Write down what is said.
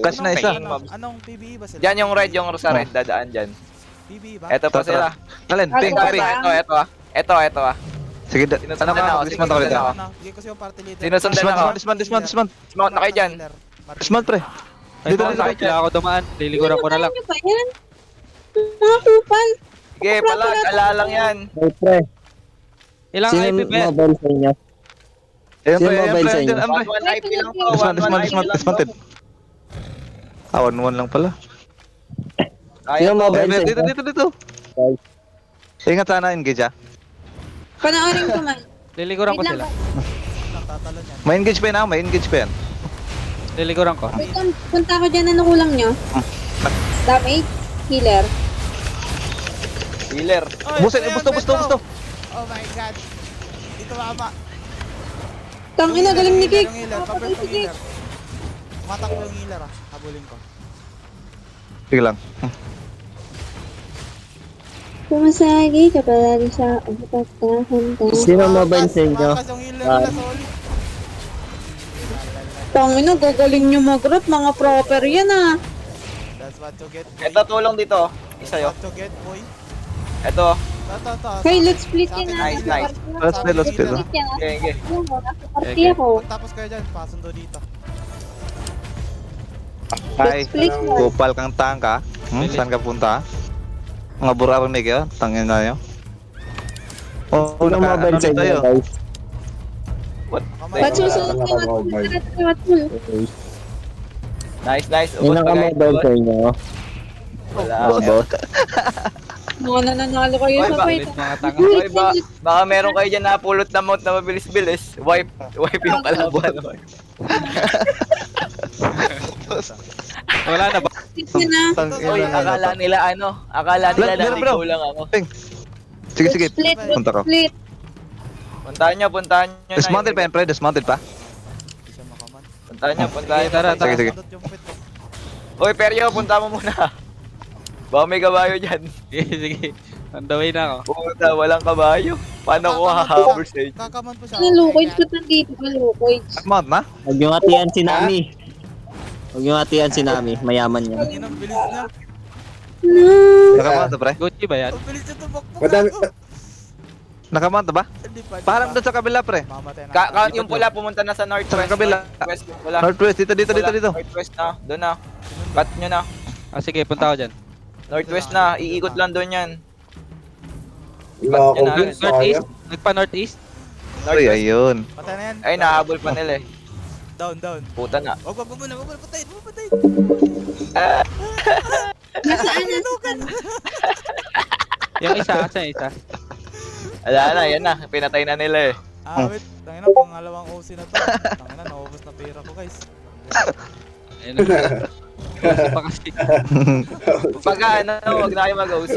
Cash na isa. Anong PBE ba sila? Diyan yung red, yung sa red, dadaan dyan. PBE ba? Eto pa sila. Alin, ping, Ito, ping. ito ah. Sige, Sinusundan ano ako, ka? Dismount ako dito. Sige ko yung party leader. Sinusundan ako. Dismount. Smount na kayo dyan. Dismount, pre. Ay, Dito, dito, dito. kailangan ako dumaan. Liliguran ko na lang. Ano ba yan? Mga kupal. Sige, palag, ala lang yan. Hey, pre. Ilang Sino IP bet? mobile sa inyo? Ayan, Sino pre, ayan, mobile pre. sa inyo? Ayan, pre. 1 IP lang to, 1 IP lang to. Dismounted. 1-1 lang pala. Kaya Sino to. mobile sa Dito, inyo? dito. Ingat sana, engage ah. Panoorin ko man. Liliguran ko Wait sila. lang. Natatalon yan. May engage pa yan ah, may engage pa yan. Liliguran ko. Wait lang. Punta ako dyan. Ano kulang nyo? Damage? Healer? Healer. Busin, busto. Oh my god. Dito mama. Tangina, galing ni Kik. Yung healer, papel yung healer. Matakbo yung healer ah. Habulin ko. Sige lang. Pumasagi ka palagi sa utak ka. Sino mobile sa inyo? Tumakas yung healer nila, solid. Tangina, gagaling nyo mag-rap. Mga proper yan ah. That's what you get, boy. Ito, tulong dito. Isa That's yun. what you get, boy. Ito. To. Hey, let's split yan ah. Nice, nice. Let's play. Split yan ah. Okay, okay. Nasa party Okay. ako. Pagtapos kayo dyan, pasundo dito. Ay, Split yan. kupal kang tangka. Saan ka punta? Mga burarinig yun, tangin na yun. Oh, Sino mobile sa inyo, guys? Ba't susunod ka matul? Nice, nice. Sino Ubos ka pa guys. mobile sa inyo? Wala. Mga nananalo kayo Oy, sa ba- fight. Mga tanga. Oy, baka meron kayo dyan na pulot na mount na mabilis-bilis. Wipe yung kalaban. Wala na ba? Split yan ah. Tangin Oy, na akala nila akala nila Meron, nandito bro. lang ako. Sige. Split. Punta ka. Split. Puntahan nyo na. Dismounted pa yan, pre. Dismounted pa. Hindi siya makaman. Puntahan nyo. Tara. Sige. Sundot yung pit ko. Oy, Peryo, punta mo muna. Baka may kabayo dyan. Sige. On the way na ako. Puta, walang kabayo. Paano ko hahabol sa inyo? Kakaman po siya. Ano, Lukoids ko nandito ba, Lukoids? Mount na? Huwag yung hatian si Nami. Huwag yung hatian si Nami. Mayaman yan. Ang inang bilis niya. No. Nakamount na, pre? Gucci ba yan? Ang bilis niya tumakbo. Madami. Nakamount na ba? Hindi pa. Parang doon sa kabila, pre. Mamatay na. Count yung pula, pumunta na sa northwest. Sa kabila. Northwest yung pula. Northwest, dito. Northwest na, doon na. Cut nyo na. Ah, sige, punta ako dyan. Northwest na, iikot lang doon yan. Wala ako Yan na, dun, Northeast? sayang. Nagpa-northeast? Uy, ayun. Patay na yan. Ay, nahabol pa nila eh. Down. Puta na. Wag muna, patayin. Nasaan na? Yung isa, saan yung isa? Wala na, yan na. Pinatay na nila eh. Wait. Tangina, pangalawang OC na to. Tangina, naubos na pera ko, guys. Ayun na. Gucci pa kasi. Pagka ano, wag na kayo mag-OC.